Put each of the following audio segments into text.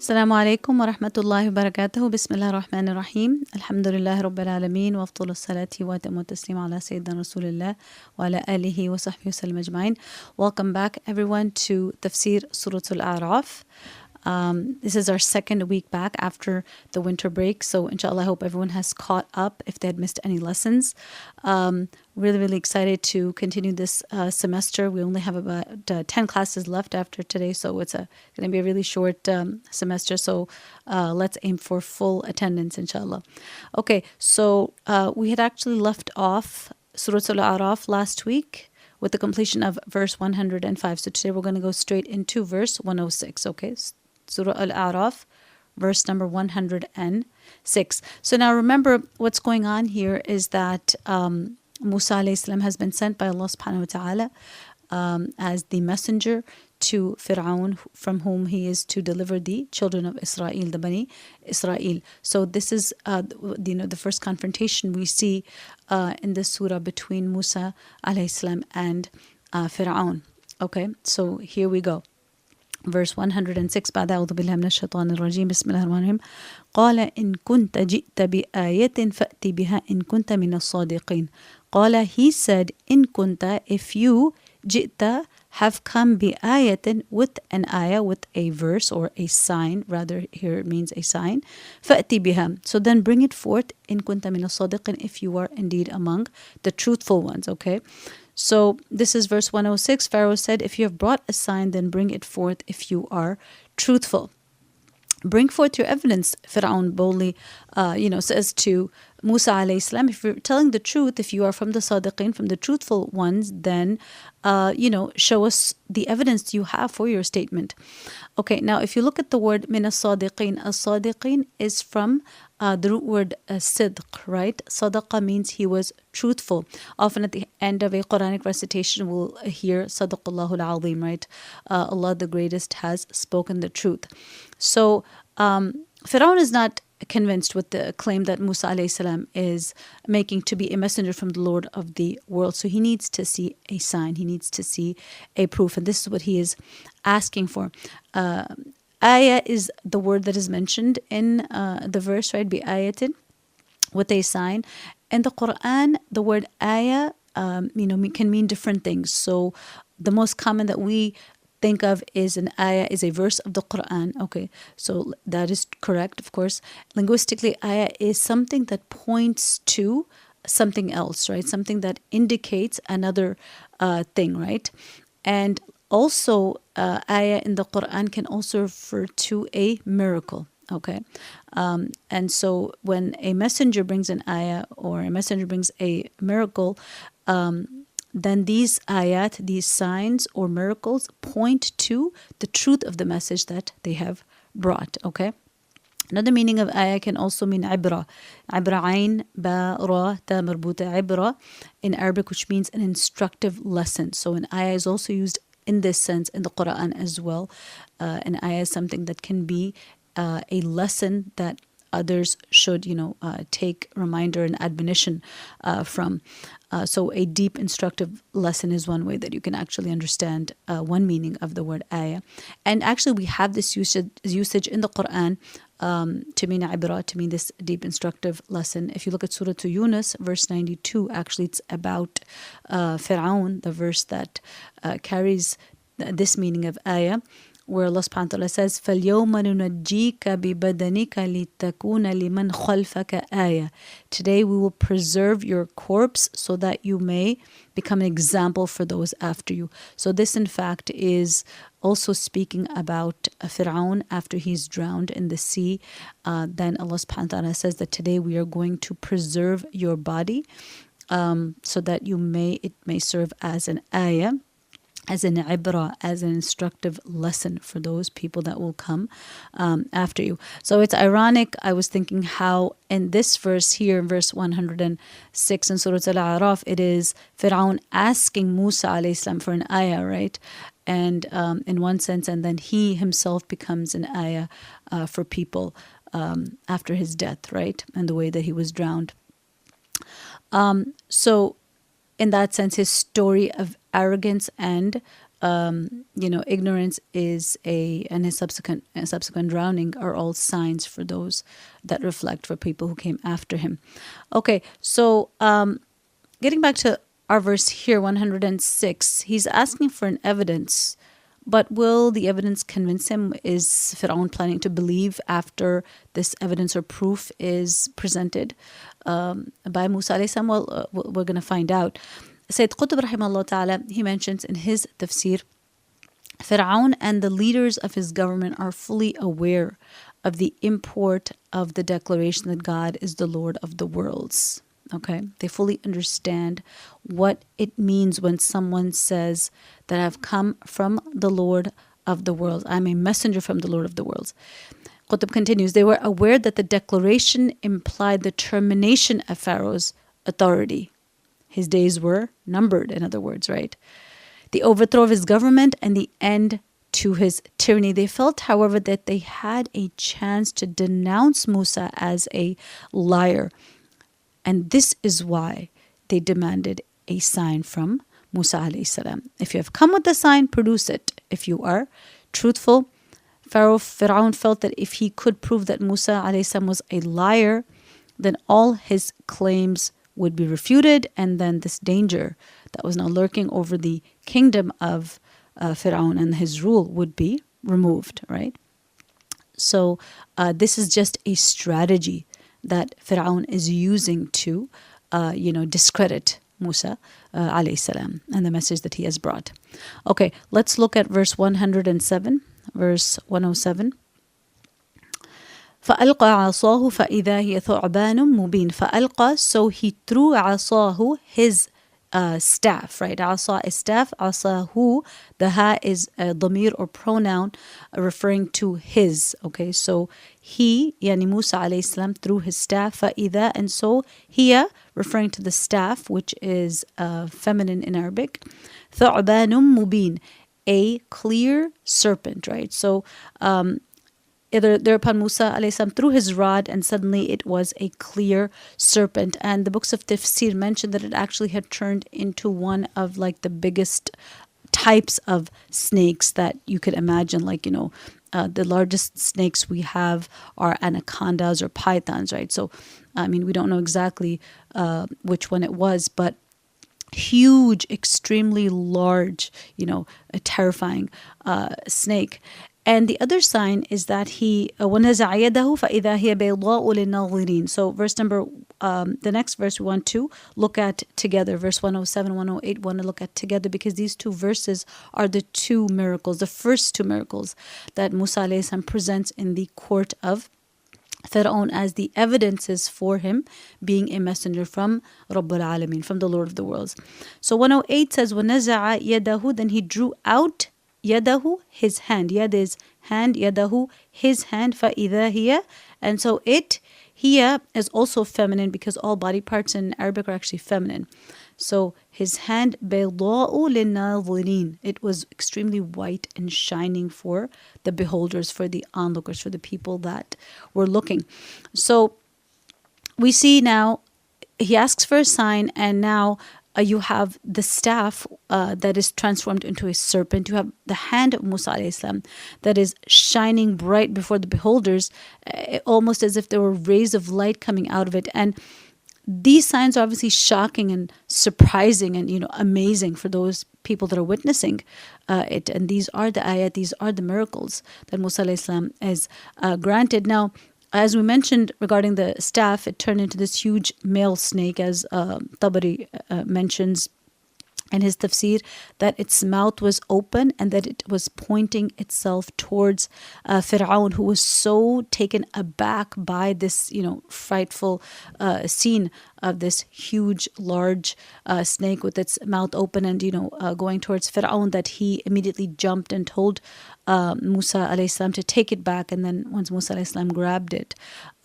السلام عليكم ورحمة الله وبركاته. بسم الله الرحمن الرحيم. الحمد لله رب العالمين وأفضل الصلاة وأتم التسليم على سيدنا رسول الله وعلى آله وصحبه وسلم أجمعين. Welcome back everyone to Tafsir Surah Al-A'raf. This is our second week back after the winter break. So inshallah, I hope everyone has caught up if they had missed any lessons. Really excited to continue this semester. We only have about 10 classes left after today. So it's going to be a really short semester. So let's aim for full attendance, inshallah. Okay, so we had actually left off Surah Al-A'raf last week with the completion of verse 105. So today we're going to go straight into verse 106. Okay, Surah Al-A'raf, verse number 106. So now remember what's going on here is that Musa alayhi salam has been sent by Allah subhanahu wa ta'ala as the messenger to Fir'aun, from whom he is to deliver the children of Israel, the Bani Israel. So this is the first confrontation we see in this surah between Musa alayhi salam and Fir'aun. Okay, so here we go. Verse 106 بعد أعوذ بالله من الشيطان الرجيم بسم الله الرحمن الرحيم قال إن كنت جئت بآية فأتي بها إن كنت من الصادقين. قال, he said, إن كنت, if you جئت, have come بآية, with an ayah, with a verse or a sign, rather here it means a sign, فأتي بها, so then bring it forth, إن كنت من الصادقين, if you are indeed among the truthful ones. Okay, so this is verse 106. Pharaoh said, if you have brought a sign, then bring it forth if you are truthful. Bring forth your evidence, Fir'aun boldly, says to Musa alayhi salam, if you're telling the truth, if you are from the Sadiqeen, from the truthful ones, then, show us the evidence you have for your statement. Okay, now if you look at the word min as-Sadiqeen, as-Sadiqeen is from the root word sidq, right? Sadaqa means he was truthful. Often at the end of a Quranic recitation, we'll hear Sadaqallahu al-Azim, right? Allah the greatest has spoken the truth. So Fir'aun is not convinced with the claim that Musa alayhi salam is making to be a messenger from the Lord of the world. So he needs to see a sign. He needs to see a proof. And this is what he is asking for. Ayah is the word that is mentioned in the verse, right? Bi ayatin, with a sign. In the Quran, the word ayah, can mean different things. So the most common that we think of is an ayah is a verse of the Quran. Okay, so that is correct, of course. Linguistically, ayah is something that points to something else, right? Something that indicates another thing, right? And also, ayah in the Quran can also refer to a miracle. Okay, and so when a messenger brings an ayah or a messenger brings a miracle, then these ayat, these signs or miracles point to the truth of the message that they have brought. Okay. Another meaning of ayah can also mean ibra. Ibra ayn ba ra ta marbuta, ibra in Arabic, which means an instructive lesson. So an ayah is also used in this sense in the Quran as well. An ayah is something that can be a lesson that others should, take reminder and admonition from. So a deep instructive lesson is one way that you can actually understand one meaning of the word ayah. And actually we have this usage in the Quran to mean ibra, to mean this deep instructive lesson. If you look at Surah to Yunus, verse 92, actually it's about Fir'aun, the verse that carries this meaning of ayah, where Allah subhanahu wa ta'ala says, فَالْيَوْمَ نُنَجِّيكَ بِبَدَنِكَ لِتَكُونَ لِمَنْ خَلْفَكَ آيَةً. Today we will preserve your corpse so that you may become an example for those after you. So this in fact is also speaking about Fir'aun after he's drowned in the sea. Then Allah subhanahu wa ta'ala says that today we are going to preserve your body so that it may serve as an ayah, as an ibra, as an instructive lesson for those people that will come after you. So it's ironic, I was thinking how in this verse here, in verse 106 in Surah Al-A'raf, it is Fir'aun asking Musa alayhi salam for an ayah, right? And in one sense, and then he himself becomes an ayah for people after his death, right? And the way that he was drowned. So in that sense, his story of arrogance and ignorance and his subsequent drowning are all signs for those that reflect for people who came after him. Okay, so getting back to our verse here, 106, he's asking for an evidence, but will the evidence convince him? Is Fir'aun planning to believe after this evidence or proof is presented by Musa alayhi salam? Well, we're going to find out. Sayyid Qutb rahimahullah ta'ala, he mentions in his tafsir, Fir'aun and the leaders of his government are fully aware of the import of the declaration that God is the Lord of the worlds. Okay, they fully understand what it means when someone says that I've come from the Lord of the worlds. I'm a messenger from the Lord of the worlds. Qutb continues, they were aware that the declaration implied the termination of Pharaoh's authority. His days were numbered, in other words, right? The overthrow of his government and the end to his tyranny. They felt, however, that they had a chance to denounce Musa as a liar. And this is why they demanded a sign from Musa alayhi salam. If you have come with a sign, produce it. If you are truthful, Fir'aun felt that if he could prove that Musa alayhi salam was a liar, then all his claims would be refuted, and then this danger that was now lurking over the kingdom of Fir'aun and his rule would be removed, right? So this is just a strategy that Fir'aun is using to, discredit Musa alayhi salam and the message that he has brought. Okay, let's look at verse 107, verse 107. فَأَلْقَى عَصَاهُ فَإِذَا هِيَ ثُعْبَانٌ مُبِينٌ. فَأَلْقَى, so he threw عَصَاهُ, his staff, right? Asa is staff, asahu, the ha is a dhamir or pronoun referring to his. Okay, so he, yani Musa alayhi salam, threw his staff, فَإِذَا, and so hiya, referring to the staff, which is feminine in Arabic, ثُعْبَانٌ مُبِينٌ, a clear serpent, right? So thereupon Musa alayhi salam threw his rod, and suddenly it was a clear serpent. And the books of tafsir mentioned that it actually had turned into one of like the biggest types of snakes that you could imagine. Like, the largest snakes we have are anacondas or pythons, right? So, I mean, we don't know exactly which one it was, but huge, extremely large, a terrifying snake. And the other sign is that he وَنَزَعَ يَدَهُ فَإِذَا هِيَ بَيْضَاءُ لِلنَّاظِرِينَ. So verse number, the next verse we want to look at together, verse 107, 108, we want to look at together, because these two verses are the two miracles, the first two miracles that Musa alayhi salam presents in the court of Fir'aun as the evidences for him being a messenger from Rabbul Alameen, from the Lord of the worlds. So 108 says, وَنَزَعَ يَدَهُ, then he drew out yadahu, his hand. Yad is hand, yadahu, his hand, فَإِذَا هِيَ, and so it, hiya, is also feminine because all body parts in Arabic are actually feminine. So his hand, بَيْضَاءُ لِلنَّاظِرِينَ, it was extremely white and shining for the beholders, for the onlookers, for the people that were looking. So we see now, he asks for a sign, and now you have the staff that is transformed into a serpent. You have the hand of Musa alayhi salam that is shining bright before the beholders, almost as if there were rays of light coming out of it. And these signs are obviously shocking and surprising and amazing for those people that are witnessing it. And these are the ayat, these are the miracles that Musa alayhi salam is granted. Now, as we mentioned regarding the staff, it turned into this huge male snake, as Tabari mentions in his tafsir, that its mouth was open and that it was pointing itself towards Fir'aun, who was so taken aback by this, frightful scene of this huge, large snake with its mouth open and, going towards Fir'aun, that he immediately jumped and told Musa alayhi salam to take it back. And then once Musa alayhi salam grabbed it,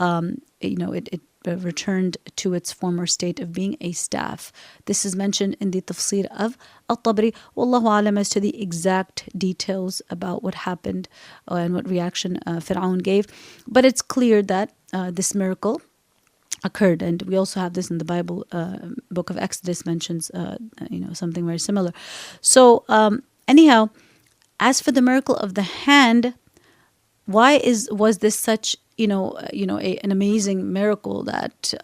it returned to its former state of being a staff. This is mentioned in the tafsir of Al-Tabri. Wallahu alam as to the exact details about what happened and what reaction Fir'aun gave. But it's clear that this miracle occurred, and we also have this in the Bible. Book of Exodus mentions something very similar. So Anyhow, as for the miracle of the hand, why was this such an amazing miracle that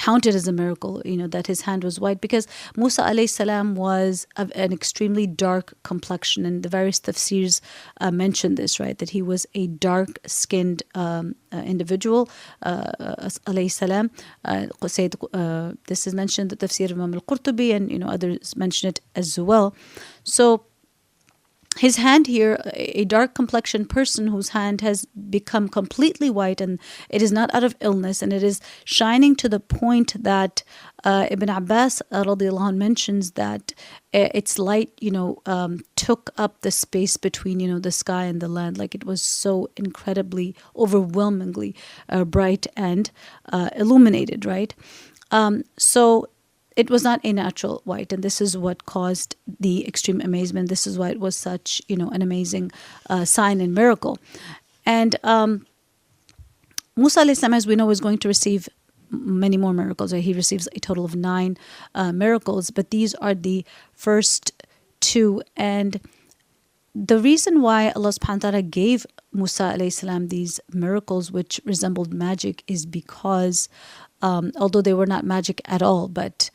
counted as a miracle, that his hand was white? Because Musa alayhi salam was of an extremely dark complexion, and the various tafsirs mention this, right, that he was a dark skinned individual, alayhi salam. This is mentioned in the tafsir of Imam al-Qurtubi, and others mention it as well. So his hand here, a dark complexioned person whose hand has become completely white, and it is not out of illness, and it is shining to the point that Ibn Abbas radiallahu anh mentions that its light, took up the space between, the sky and the land. Like, it was so incredibly, overwhelmingly bright and illuminated, right? So it was not a natural white, and this is what caused the extreme amazement. This is why it was such, an amazing sign and miracle. And Musa alayhi salam, as we know, is going to receive many more miracles. He receives a total of 9 miracles, but these are the first 2. And the reason why Allah subhanahu wa ta'ala gave Musa alayhi salam these miracles, which resembled magic, is because although they were not magic at all, but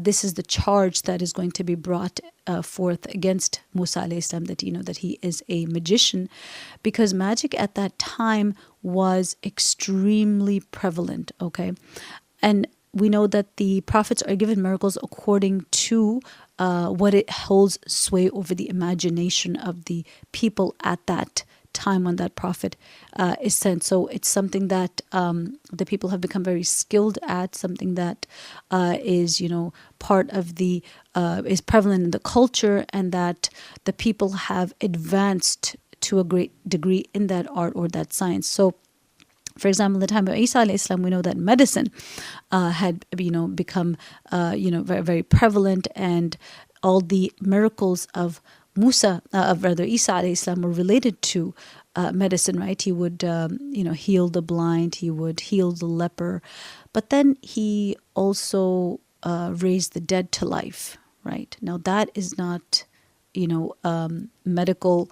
this is the charge that is going to be brought forth against Musa alayhi salam, that he is a magician, because magic at that time was extremely prevalent. Okay, and we know that the prophets are given miracles according to what it holds sway over the imagination of the people at that time when that prophet is sent. So it's something that the people have become very skilled at, something that is part of the is prevalent in the culture, and that the people have advanced to a great degree in that art or that science. So, for example, in the time of Isa alayhi salam, we know that medicine had become very, very prevalent, and all the miracles of Isa alayhi salam were related to medicine, right? He would heal the blind, he would heal the leper, but then he also raised the dead to life, right? Now that is not medical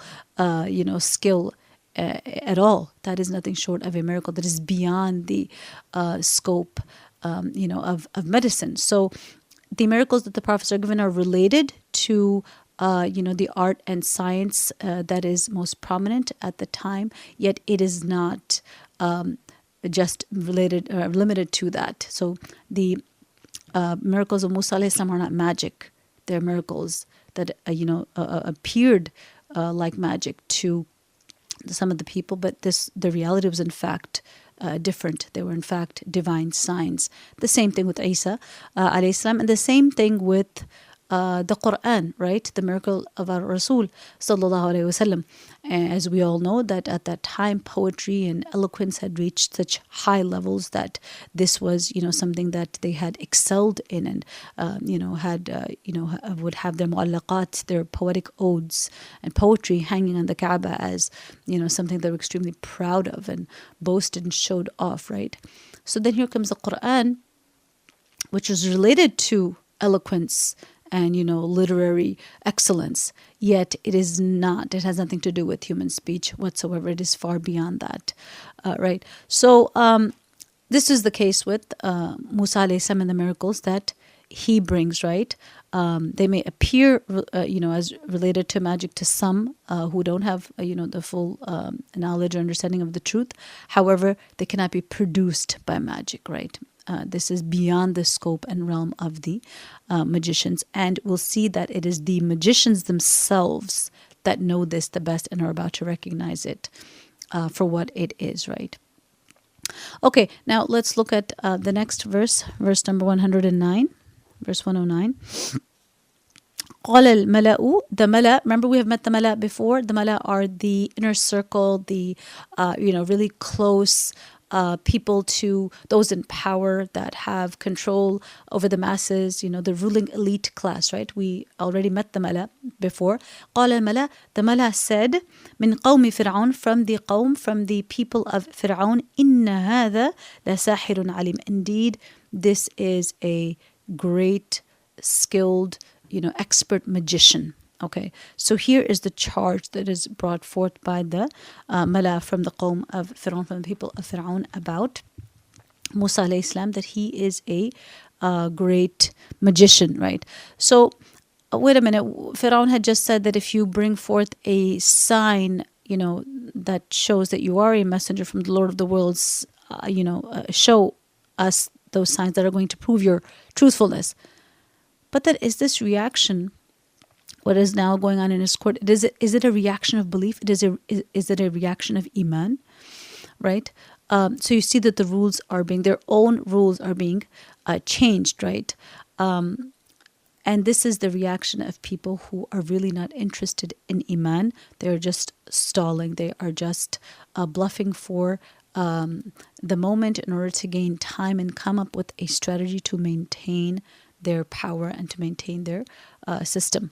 skill at all. That is nothing short of a miracle. That is beyond the scope of medicine. So the miracles that the prophets are given are related to the art and science that is most prominent at the time, yet it is not just related or limited to that. So the miracles of Musa alayhi salam are not magic. They're miracles that appeared like magic to some of the people, but the reality was in fact different. They were in fact divine signs. The same thing with Isa alayhi salam, and the same thing with the Quran, right? The miracle of our Rasul sallallahu alaihi wasallam. As we all know, that at that time poetry and eloquence had reached such high levels that this was something that they had excelled in, and would have their mu'allaqat, their poetic odes and poetry hanging on the Kaaba as something they were extremely proud of and boasted and showed off, right? So then here comes the Quran, which is related to eloquence and literary excellence, yet it is not. It has nothing to do with human speech whatsoever. It is far beyond that, right? So this is the case with Musa alayhi salam and the miracles that he brings, right? They may appear, as related to magic to some who don't have, the full knowledge or understanding of the truth. However, they cannot be produced by magic, right? This is beyond the scope and realm of the magicians. And we'll see that it is the magicians themselves that know this the best and are about to recognize it for what it is, right? Okay, now let's look at the next verse number 109, verse 109. قال الملأ, the mala, remember we have met the mala before. The mala are the inner circle, the really close people to those in power that have control over the masses, the ruling elite class, right? We already met the mala before. قال الملأ, the mala said, من قوم فرعون, from the qawm, from the people of Fir'aun, إن هذا لساحر عليم. Indeed, this is a great, skilled, expert magician. Okay, so here is the charge that is brought forth by the Mala from the Qawm of Fir'aun, from the people of Fir'aun, about Musa alayhi salam, that he is a great magician, right? So, wait a minute. Fir'aun had just said that if you bring forth a sign, that shows that you are a messenger from the Lord of the worlds, show us those signs that are going to prove your truthfulness. But then, is this reaction, what is now going on in his court, is it a reaction of belief? Is it a reaction of iman, right? So you see that their own rules are being changed, right? And this is the reaction of people who are really not interested in iman. They're just stalling. They are just bluffing for the moment in order to gain time and come up with a strategy to maintain their power and to maintain their system.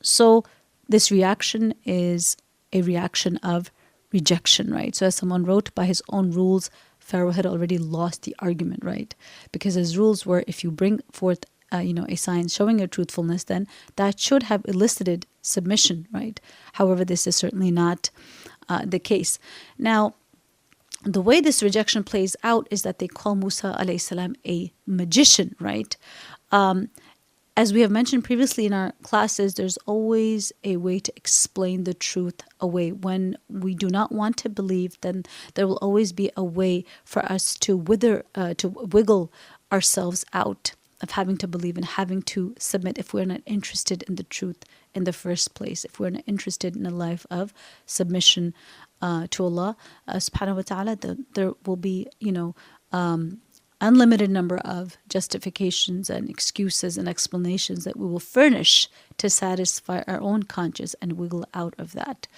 So this reaction is a reaction of rejection, right? So as someone wrote, by his own rules, Pharaoh had already lost the argument, right? Because his rules were, if you bring forth a sign showing your truthfulness, then that should have elicited submission, right? However, this is certainly not the case. Now, the way this rejection plays out is that they call Musa alayhi salam a magician, right? As we have mentioned previously in our classes, there's always a way to explain the truth away. When we do not want to believe, then there will always be a way for us to wiggle ourselves out of having to believe and having to submit if we're not interested in the truth in the first place, if we're not interested in a life of submission to Allah subhanahu wa ta'ala. There will be, unlimited number of justifications and excuses and explanations that we will furnish to satisfy our own conscience and wiggle out of that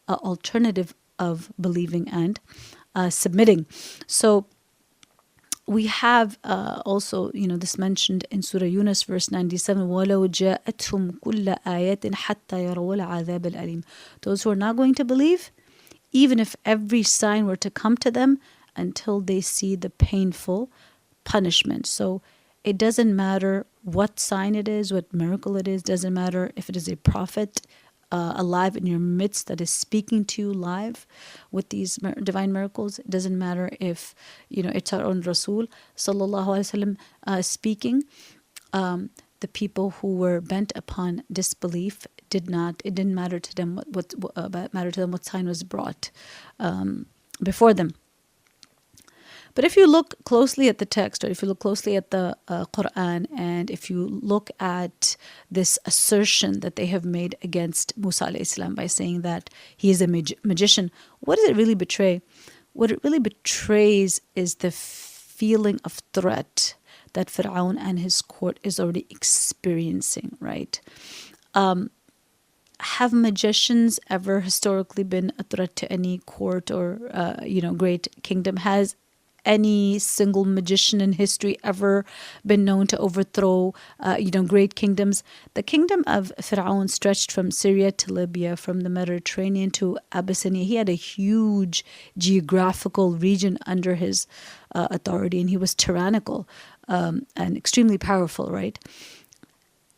alternative of believing and submitting. So we have also, this mentioned in Surah Yunus, verse 97, وَلَوْ جَاءَتْهُمْ كُلَّ آيَةٍ حَتَّى يَرَوْا الْعَذَابَ الْأَلِيمِ. Those who are not going to believe, even if every sign were to come to them, until they see the painful punishment. So it doesn't matter what sign it is, what miracle it is, doesn't matter if it is a prophet alive in your midst that is speaking to you live with these divine miracles. It doesn't matter if it's our own Rasul sallallahu alaihi wasallam speaking. The people who were bent upon disbelief it didn't matter to them what sign was brought before them. But if you look closely at the text, or if you look closely at the Quran, and if you look at this assertion that they have made against Musa alayhi salam by saying that he is a magician, what does it really betray? What it really betrays is the feeling of threat that Fir'aun and his court is already experiencing, right? Have magicians ever historically been a threat to any court or, great kingdom? Has any single magician in history ever been known to overthrow, great kingdoms? The kingdom of Fir'aun stretched from Syria to Libya, from the Mediterranean to Abyssinia. He had a huge geographical region under his authority, and he was tyrannical and extremely powerful, right?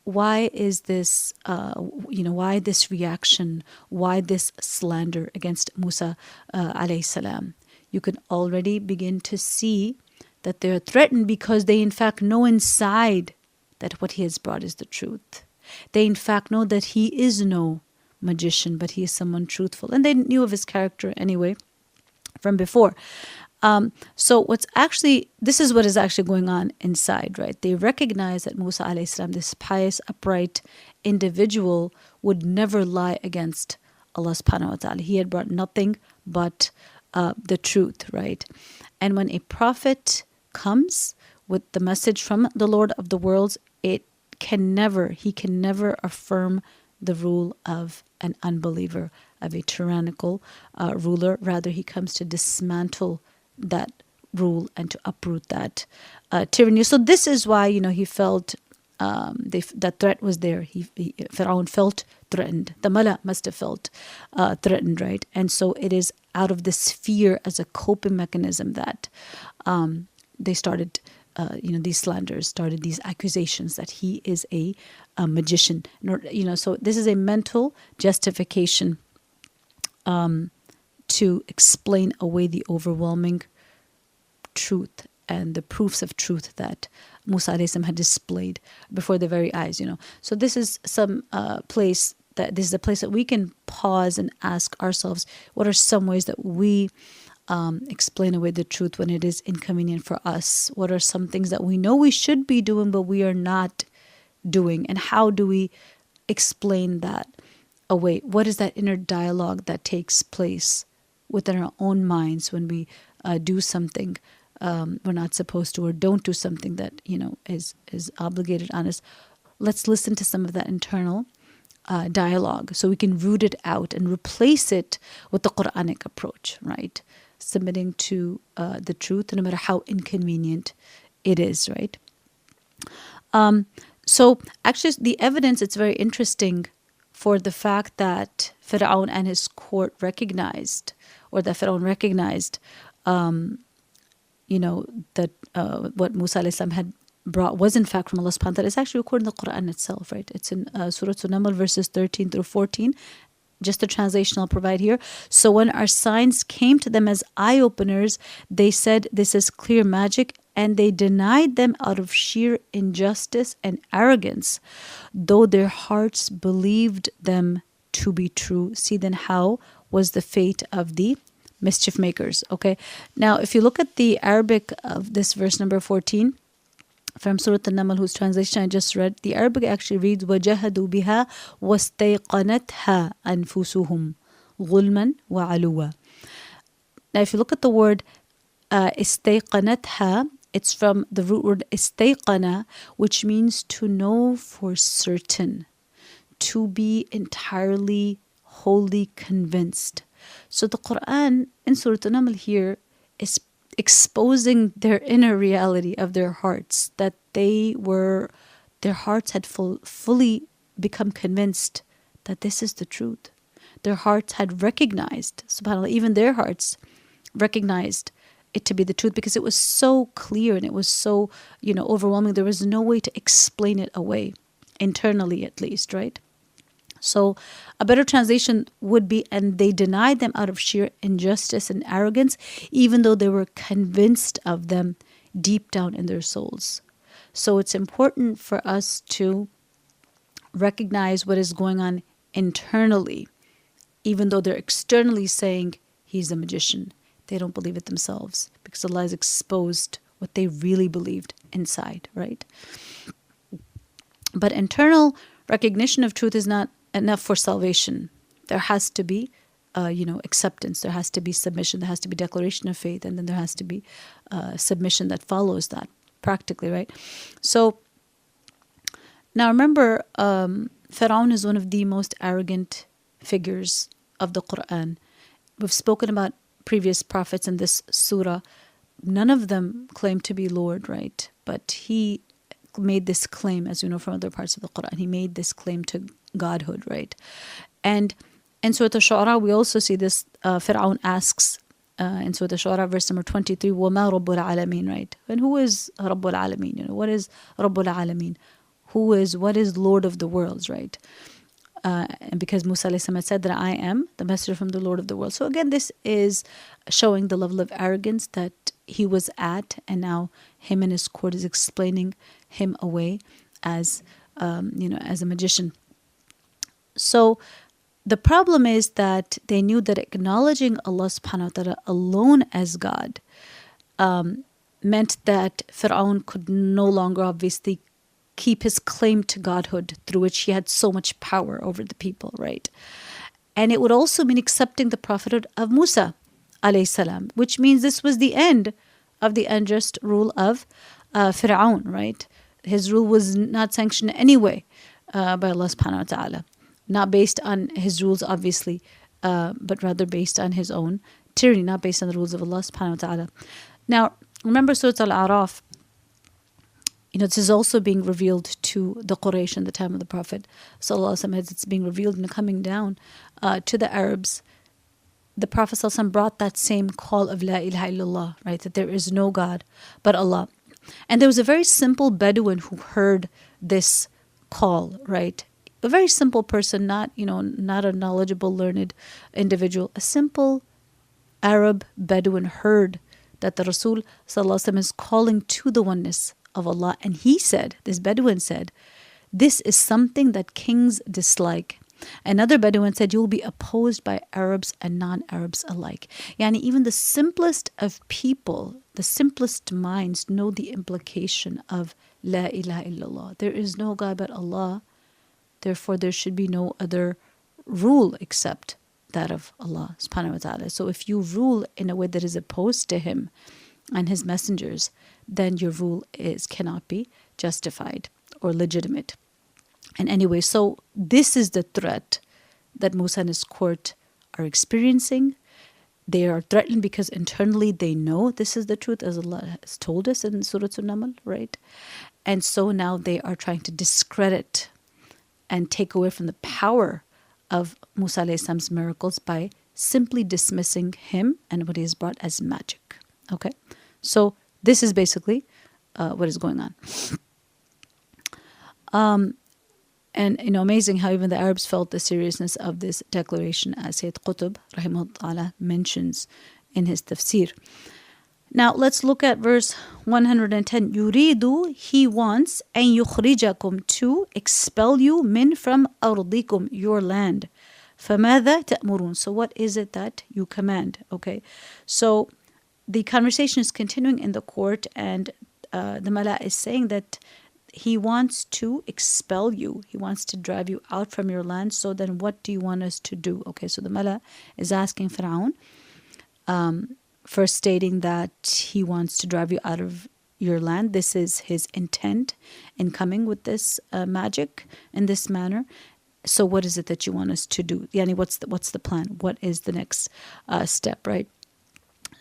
Why is this, why this reaction? Why this slander against Musa alayhi salam? You can already begin to see that they're threatened because they in fact know inside that what he has brought is the truth. They in fact know that he is no magician, but he is someone truthful. And they knew of his character anyway from before. So this is what is actually going on inside, right? They recognize that Musa alayhi salam, this pious, upright individual, would never lie against Allah subhanahu wa ta'ala. He had brought nothing but the truth, right? And when a prophet comes with the message from the Lord of the worlds, he can never affirm the rule of an unbeliever, of a tyrannical ruler. Rather, he comes to dismantle that rule and to uproot that tyranny. So this is why, he felt that threat was there. Fir'aun felt threatened. The Mala must have felt threatened, right? And so it is out of this fear as a coping mechanism that they started these slanders, started these accusations that he is a magician. So this is a mental justification to explain away the overwhelming truth and the proofs of truth that Musa alayhi salam had displayed before their very eyes. So this is some place that this is a place that we can pause and ask ourselves, what are some ways that we explain away the truth when it is inconvenient for us? What are some things that we know we should be doing but we are not doing, and how do we explain that away? What is that inner dialogue that takes place within our own minds when we do something we're not supposed to, or don't do something that is obligated on us? Let's listen to some of that internal dialogue so we can root it out and replace it with the Quranic approach, right? Submitting to the truth, no matter how inconvenient it is, right? So actually the evidence, it's very interesting for the fact that Fir'aun and his court recognized, or that Fir'aun recognized, that what Musa alayhi salam had brought was in fact from Allah subhanahu wa ta'ala. It's actually recorded in the Quran itself, right? It's in Surah An-Naml verses 13 through 14. Just the translation I'll provide here. So when our signs came to them as eye-openers, they said, this is clear magic, and they denied them out of sheer injustice and arrogance, though their hearts believed them to be true. See then how was the fate of the mischief makers. Okay, now if you look at the Arabic of this verse number 14 from Surah An-Naml, whose translation I just read, the Arabic actually reads وَجَهَدُوا بِهَا وَاسْتَيْقَنَتْهَا أَنفُسُهُمْ ظُلْمًا وَعَلُوًا. Now if you look at the word استيقنتها, it's from the root word استيقنا, which means to know for certain, to be entirely, wholly convinced. So the Quran in Surah An-Naml here is exposing their inner reality of their hearts, that their hearts had fully become convinced that this is the truth. Their hearts had recognized, subhanAllah, even their hearts recognized it to be the truth, because it was so clear and it was so, overwhelming. There was no way to explain it away, internally at least, right? So a better translation would be, and they denied them out of sheer injustice and arrogance, even though they were convinced of them deep down in their souls. So it's important for us to recognize what is going on internally, even though they're externally saying he's a magician. They don't believe it themselves, because Allah has exposed what they really believed inside, right? But internal recognition of truth is not enough for salvation. There has to be, acceptance. There has to be submission. There has to be declaration of faith, and then there has to be submission that follows that practically, right? So now remember, Fir'aun is one of the most arrogant figures of the Quran. We've spoken about previous prophets in this surah. None of them claim to be Lord, right? But he made this claim, as you know from other parts of the Quran. He made this claim to godhood, right? And in Surah Al-Shu'ara, we also see this. Fir'aun asks in Surah Al-Shu'ara, verse number 23, وَمَا رَبُّ الْعَالَمِينَ, right? And who is Rabbul Alameen? What is Rabbul Alameen? What is Lord of the worlds, right? And because Musa alayhi salam said that I am the messenger from the Lord of the world. So again, this is showing the level of arrogance that he was at, and now him and his court is explaining him away as as a magician. So the problem is that they knew that acknowledging Allah subhanahu wa ta'ala alone as God meant that Fir'aun could no longer obviously keep his claim to godhood, through which he had so much power over the people, right? And it would also mean accepting the prophethood of Musa alayhi salam, which means this was the end of the unjust rule of Fir'aun, right? His rule was not sanctioned anyway by Allah subhanahu wa ta'ala. Not based on his rules, obviously, but rather based on his own tyranny, not based on the rules of Allah subhanahu wa ta'ala. Now, remember Surah Al-A'raf, this is also being revealed to the Quraysh in the time of the Prophet Sallallahu Alaihi Wasallam, as it's being revealed and coming down to the Arabs. The Prophet Sallallahu Alaihi Wasallam brought that same call of La ilaha illallah, right? That there is no God but Allah. And there was a very simple Bedouin who heard this call, right? A very simple person, not a knowledgeable, learned individual. A simple Arab Bedouin heard that the Rasul sallallahu alaihi wasallam is calling to the oneness of Allah. And he said, this Bedouin said, this is something that kings dislike. Another Bedouin said, you will be opposed by Arabs and non-Arabs alike. Yani even the simplest of people, the simplest minds know the implication of La ilaha illallah. There is no God but Allah. Therefore, there should be no other rule except that of Allah subhanahu wa ta'ala. So if you rule in a way that is opposed to Him and His messengers, then your rule cannot be justified or legitimate. And anyway, so this is the threat that Musa and his court are experiencing. They are threatened because internally they know this is the truth, as Allah has told us in Surah An-Naml, right? And so now they are trying to discredit and take away from the power of Musa alayhi salam's miracles by simply dismissing him and what he has brought as magic. Okay? So this is basically what is going on. And amazing how even the Arabs felt the seriousness of this declaration, as Sayyid Qutb rahimahullah mentions in his tafsir. Now let's look at verse 110. Yuridu, he wants, an yukhrijakum, to expel you, min, from ardikum, your land. فَمَاذَا تَأْمُرُونَ. So what is it that you command? Okay, so the conversation is continuing in the court, and the Mala is saying that he wants to expel you. He wants to drive you out from your land. So then what do you want us to do? Okay, so the Mala is asking Fir'aun, first stating that he wants to drive you out of your land. This is his intent in coming with this magic in this manner. So what is it that you want us to do? Yani, what's the plan? What is the next step, right?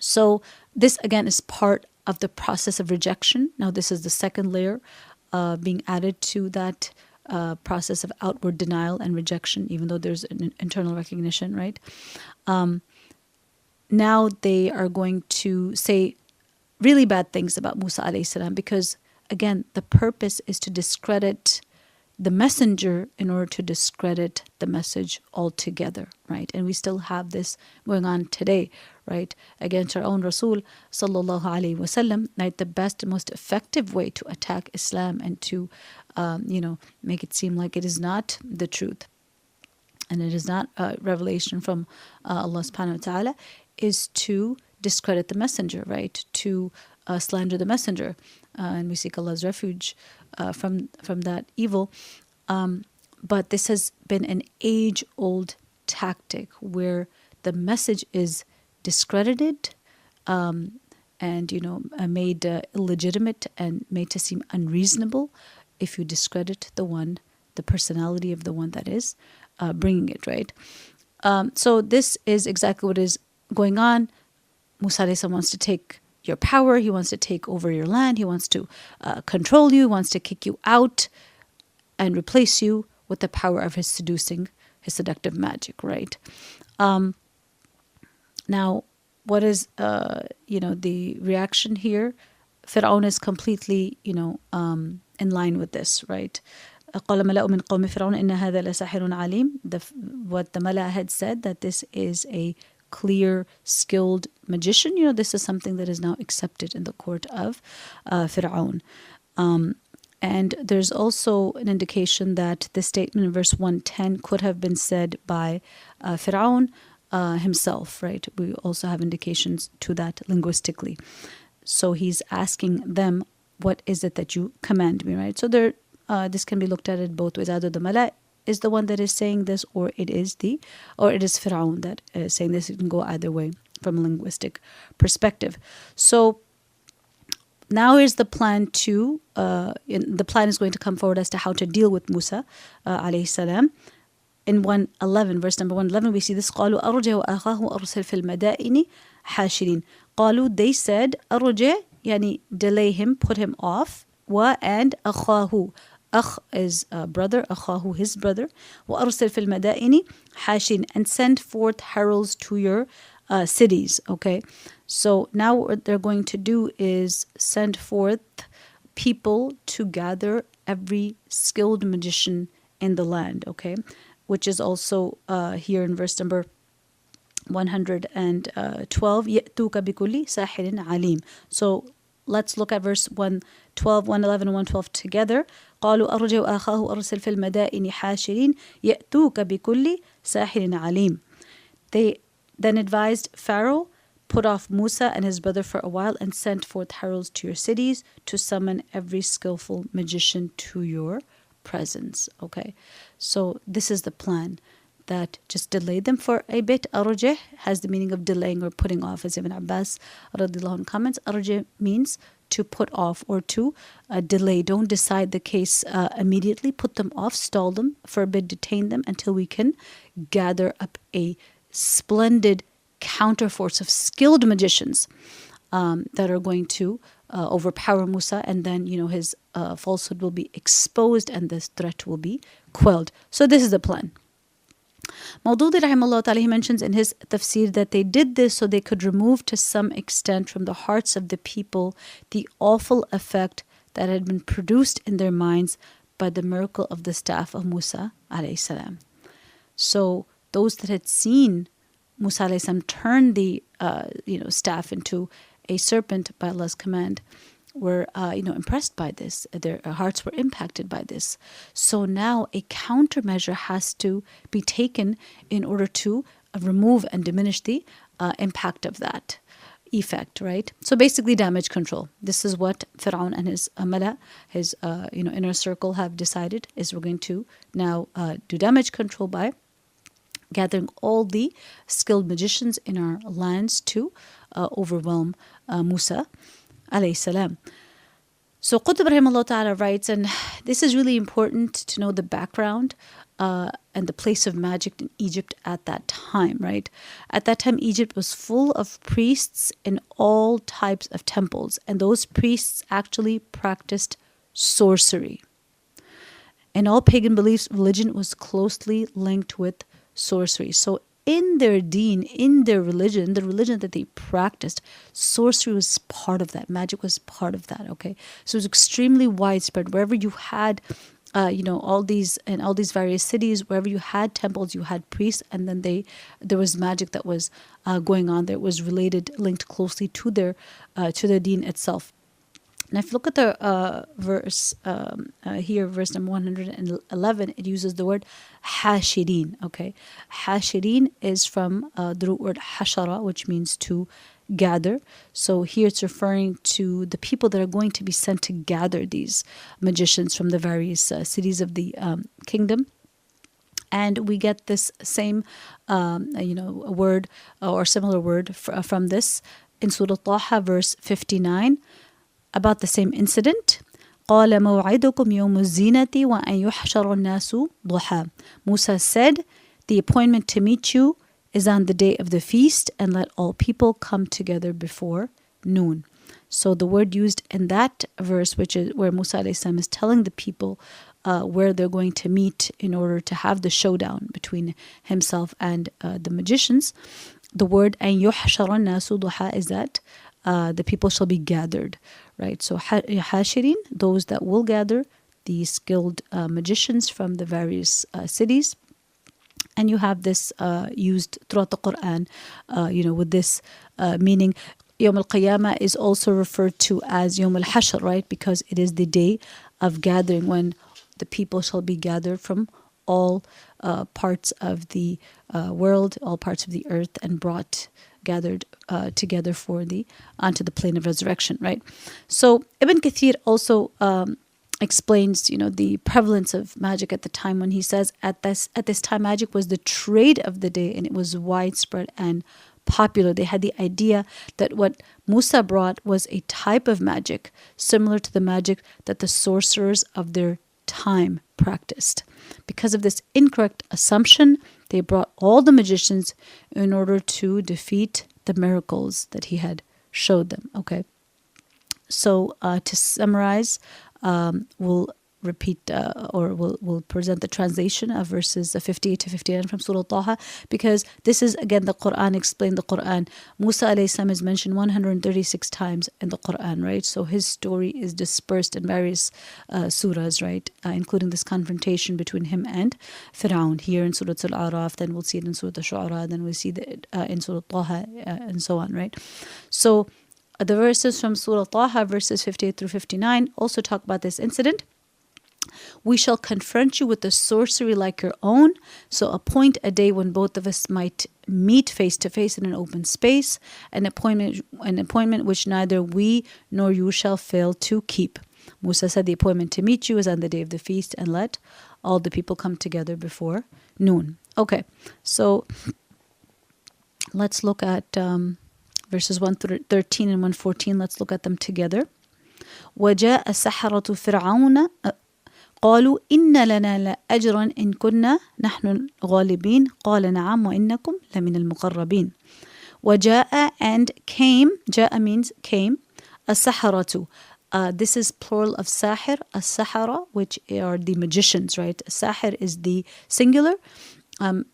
So this again is part of the process of rejection. Now this is the second layer being added to that process of outward denial and rejection, even though there's an internal recognition, right? Now they are going to say really bad things about Musa alayhi salam, because again, the purpose is to discredit the messenger in order to discredit the message altogether, right? And we still have this going on today, right? Against our own Rasul sallallahu alaihi wasallam, right? The best and most effective way to attack Islam and to, make it seem like it is not the truth and it is not a revelation from Allah subhanahu wa ta'ala, is to discredit the messenger, right? To slander the messenger. And we seek Allah's refuge from that evil. But this has been an age-old tactic where the message is discredited and made illegitimate and made to seem unreasonable if you discredit the personality of the one that is bringing it, right? So this is exactly what is going on. Musa alayhi salam wants to take your power. He wants to take over your land. He wants to control you. He wants to kick you out and replace you with the power of his seductive magic, right? Now, what is the reaction here? Fir'aun is completely in line with this, right? قال ملأ من قوم فرعون إن هذا لساحر عليم. What the Mala had said, that this is a clear, skilled magician. This is something that is now accepted in the court of Fir'aun. And there's also an indication that this statement in verse 110 could have been said by Fir'aun himself, right? We also have indications to that linguistically. So he's asking them, what is it that you command me, right? So this can be looked at it both ways. Either the Mala is the one that is saying this, or it is Fir'aun that is saying this. It can go either way from a linguistic perspective. So now is the plan the plan is going to come forward as to how to deal with Musa alayhi salam. In 111, verse number 111, we see this. قالوا أرجع وأخاه أرسل في المدائن حاشرين. قالوا, they said, أرجع, yani delay him, put him off. And أخاه, أخ is brother, أخاه his brother. وأرسل في المدائن حاشرين, and send forth heralds to your cities. Okay, so now what they're going to do is send forth people to gather every skilled magician in the land, okay? Which is also here in verse number 112, يَأْتُوكَ بِكُلِّ سَاحِرٍ عَلِيمٍ. So let's look at verse 112, 111 and 112 together. قالوا أرجع أخاه أرسل في المدائن حاشرين يأتوك بكل ساحر عليم. They then advised Pharaoh, put off Musa and his brother for a while and sent forth heralds to your cities to summon every skillful magician to your presence. Okay, so this is the plan, that just delay them for a bit. Arujih has the meaning of delaying or putting off, as Ibn Abbas radiallahu anhu comments. Arujih means to put off or to delay. Don't decide the case immediately. Put them off, stall them for a bit, detain them until we can gather up a splendid counterforce of skilled magicians that are going to overpower Musa, and then his falsehood will be exposed and this threat will be quelled. So this is the plan. Mawdudi rahimahullah ta'ala, he mentions in his tafsir that they did this so they could remove to some extent from the hearts of the people the awful effect that had been produced in their minds by the miracle of the staff of Musa alayhi salam. So those that had seen Musa alayhi salam turn the staff into a serpent by Allah's command were impressed by this. Their hearts were impacted by this. So now a countermeasure has to be taken in order to remove and diminish the impact of that effect, right? So basically damage control. This is what Fir'aun and his mala, his inner circle have decided, is we're going to now do damage control by gathering all the skilled magicians in our lands to overwhelm Musa alayhi salam. So Qutb rahimahullah ta'ala writes, and this is really important to know the background and the place of magic in Egypt at that time, right? At that time, Egypt was full of priests in all types of temples, and those priests actually practiced sorcery. In all pagan beliefs, religion was closely linked with sorcery. So in their deen, in their religion, the religion that they practiced, sorcery was part of that. Magic was part of that, okay? So it was extremely widespread. Wherever you had, all these various cities, wherever you had temples, you had priests, and then there was magic that was going on that was related, linked closely to their deen itself. Now, if you look at the verse here, verse number 111, it uses the word hashirin, okay? Hashirin is from the root word hashara, which means to gather. So here it's referring to the people that are going to be sent to gather these magicians from the various cities of the kingdom. And we get this same, word or similar word from this in Surah Taha, verse 59. About the same incident. قَالَ مَوْعِدُكُمْ يَوْمُ الزِّينَةِ وَأَنْ يُحْشَرَ النَّاسُ ضُحًى. Musa said, the appointment to meet you is on the day of the feast, and let all people come together before noon. So the word used in that verse, which is where Musa alayhi salam is telling the people where they're going to meet in order to have the showdown between himself and the magicians, the word أَنْ يُحْشَرَ النَّاسُ ضُحًى is that the people shall be gathered, right? So hashirin, those that will gather the skilled magicians from the various cities. And you have this used throughout the Quran, with this meaning. Yawm al-Qiyamah is also referred to as Yawm al-Hashr, right? Because it is the day of gathering when the people shall be gathered from all parts of the world, all parts of the earth, and gathered together onto the plane of resurrection, right? So Ibn Kathir also explains, the prevalence of magic at the time when he says at this time magic was the trade of the day, and it was widespread and popular. They had the idea that what Musa brought was a type of magic similar to the magic that the sorcerers of their time practiced. Because of this incorrect assumption, they brought all the magicians in order to defeat the miracles that he had showed them. Okay, so to summarize, we'll repeat or will present the translation of verses 58 to 59 from Surah Taha, because this is again the Quran explained. The Quran, Musa alayhi salam is mentioned 136 times in the Quran, right? So his story is dispersed in various surahs, right? Including this confrontation between him and Fir'aun here in Surah Al-Araf, then we'll see it in Surah Al-Shu'ara, then we'll see it in Surah Taha, and so on, right? So the verses from Surah Taha, verses 58 through 59, also talk about this incident. We shall confront you with a sorcery like your own, so appoint a day when both of us might meet face to face in an open space, an appointment which neither we nor you shall fail to keep. Musa said, the appointment to meet you is on the day of the feast, and let all the people come together before noon. Okay, so let's look at verses 113 and 114. Let's look at them together. وَجَاءَ سَحَرَةُ فِرْعَوْنَ قالوا إن لنا لأجرا إن كنا نحن الغالبين قال نعم وإنكم لمن المقربين. وجاء and came. جاء means came. السحرة. This is plural of sahir. السحرة, which are the magicians, right? Sahir is the singular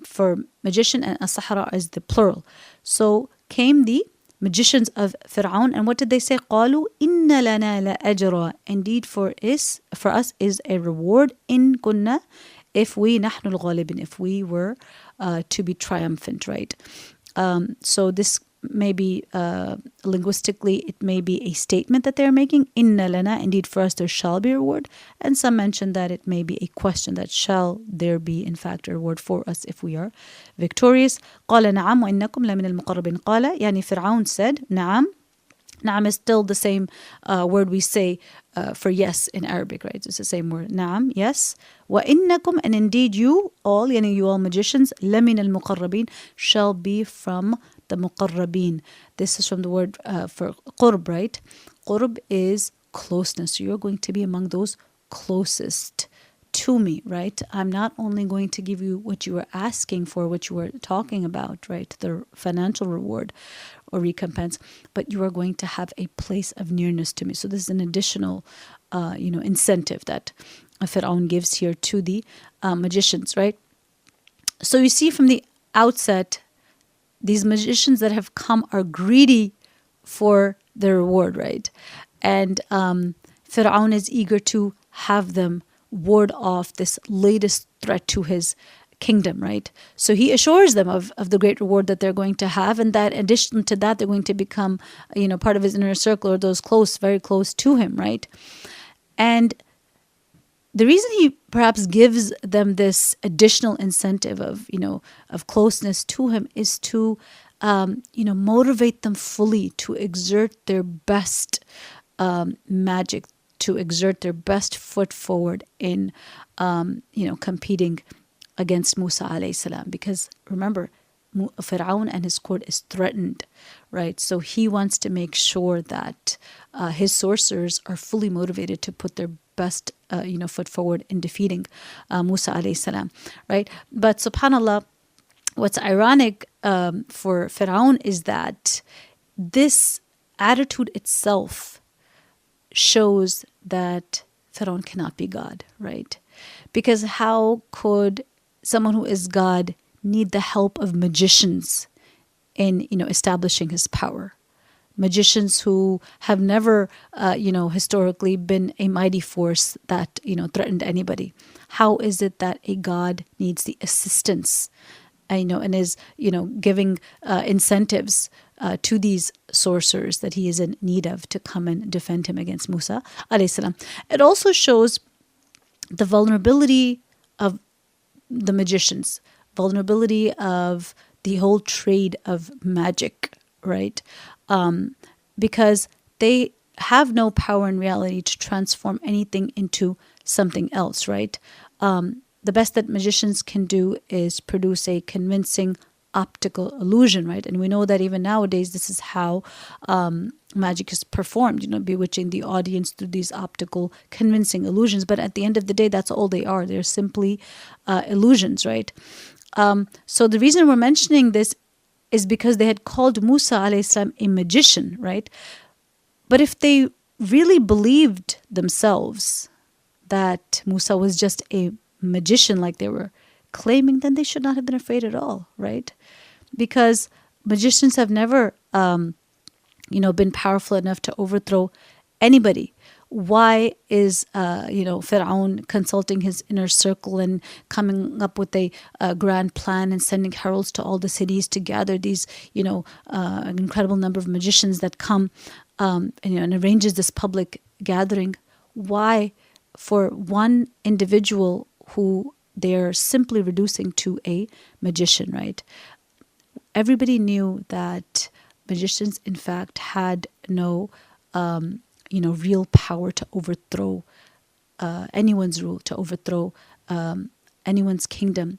for magician, and السحرة is the plural. So came the magicians of Fir'aun, and what did they say? قالوا إن لنا لأجرا. Indeed, for us is a reward. إن كنا, if we نحن الغالبين, if we were to be triumphant, right? So this may be linguistically, it may be a statement that they're making. Inna lana, indeed for us there shall be a reward. And some mention that it may be a question, that shall there be in fact a reward for us if we are victorious. قال نعم وإنكم لمن المقربين. قال, يعني Fir'aun said, نعم. Na'am is still the same word we say for yes in Arabic, right? It's the same word. Na'am, yes. وَإِنَّكُمْ, and indeed you all, yani you all magicians, لَمِنَ الْمُقَرَّبِينَ, shall be from the muqarrabin. This is from the word for qurb, right? Qurb is closeness. So you're going to be among those closest to me, right? I'm not only going to give you what you were asking for, what you were talking about, right? The financial reward or recompense, but you are going to have a place of nearness to me. So this is an additional, incentive that Fir'aun gives here to the magicians, right? So you see from the outset, these magicians that have come are greedy for the reward, right? And Fir'aun is eager to have them ward off this latest threat to his kingdom, right? So he assures them of the great reward that they're going to have, and that in addition to that, they're going to become, part of his inner circle, or those close, very close to him, right? And the reason he perhaps gives them this additional incentive of closeness to him is to, motivate them fully to exert their best magic, to exert their best foot forward in, competing against Musa alayhi salam. Because remember, Fir'aun and his court is threatened, right? So he wants to make sure that his sorcerers are fully motivated to put their best, foot forward in defeating Musa alayhi salam, right? But subhanAllah, what's ironic for Fir'aun is that this attitude itself shows that Fir'aun cannot be God, right? Because how could someone who is God need the help of magicians in, establishing his power? Magicians who have never, historically been a mighty force that, threatened anybody. How is it that a God needs the assistance, and is, giving incentives to these sorcerers that he is in need of to come and defend him against Musa alayhi salam? It also shows the vulnerability of the magicians, vulnerability of the whole trade of magic, right? Because they have no power in reality to transform anything into something else, right? The best that magicians can do is produce a convincing optical illusion, right? And we know that even nowadays, this is how magic is performed, bewitching the audience through these optical convincing illusions. But at the end of the day, that's all they are. They're simply illusions, right? So the reason we're mentioning this is because they had called Musa alayhi salam a magician, right? But if they really believed themselves that Musa was just a magician like they were claiming, then they should not have been afraid at all, right? Because magicians have never, been powerful enough to overthrow anybody. Why is, Fir'aun consulting his inner circle and coming up with a grand plan and sending heralds to all the cities to gather these, an incredible number of magicians that come and arranges this public gathering? Why? For one individual who they're simply reducing to a magician, right? Everybody knew that magicians, in fact, had no, real power to overthrow anyone's rule, to overthrow anyone's kingdom,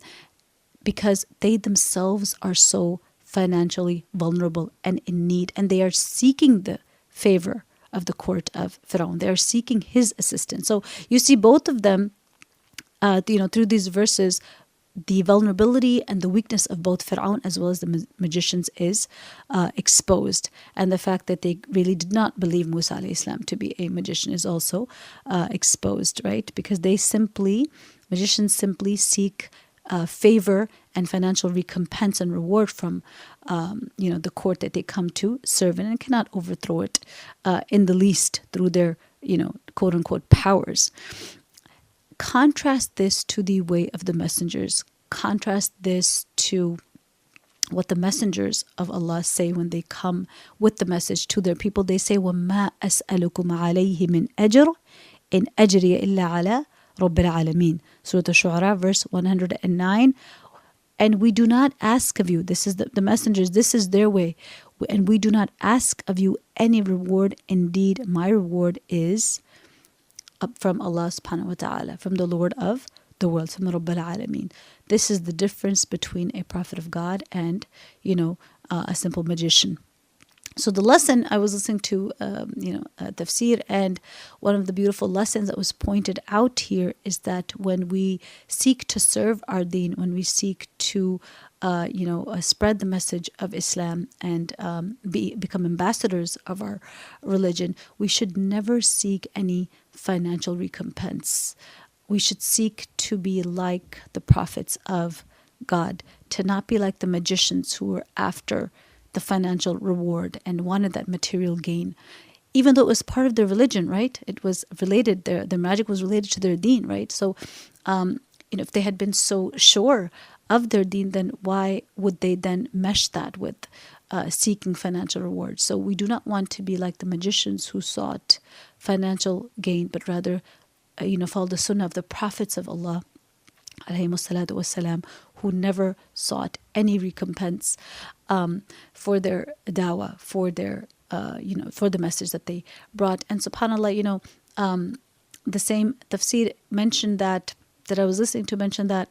because they themselves are so financially vulnerable and in need, and they are seeking the favor of the court of Pharaoh. They are seeking his assistance. So you see both of them, through these verses, the vulnerability and the weakness of both Fir'aun as well as the magicians is exposed. And the fact that they really did not believe Musa alayhi salam to be a magician is also exposed, right? Because magicians simply seek favor and financial recompense and reward from, the court that they come to serve in, and cannot overthrow it in the least through their, quote unquote powers. Contrast this to the way of the messengers. Contrast this to what the messengers of Allah say when they come with the message to their people. They say, وَمَا أَسْأَلُكُمْ عَلَيْهِ مِنْ أَجْرٍ إِنْ أَجْرِيَ إِلَّا عَلَى رَبِّ الْعَالَمِينَ. Surah Al-Shu'ara, verse 109. And we do not ask of you, this is the messengers, this is their way, and we do not ask of you any reward. Indeed, my reward is up from Allah subhanahu wa ta'ala, from the Lord of the world, from the Rabb al-Alameen. This is the difference between a prophet of God and, a simple magician. So the lesson, I was listening to, tafsir, and one of the beautiful lessons that was pointed out here is that when we seek to serve our deen, when we seek to, spread the message of Islam and become ambassadors of our religion, we should never seek any financial recompense. We should seek to be like the prophets of God, to not be like the magicians who were after the financial reward and wanted that material gain, even though it was part of their religion, right? It was related, their magic was related to their deen, right? So, if they had been so sure of their deen, then why would they then mesh that with seeking financial reward? So we do not want to be like the magicians who sought financial gain, but rather, follow the sunnah of the prophets of Allah, alayhimus salatu wassalam, who never sought any recompense for their dawah, for their, for the message that they brought. And subhanAllah, the same tafsir mentioned that I was listening to mention that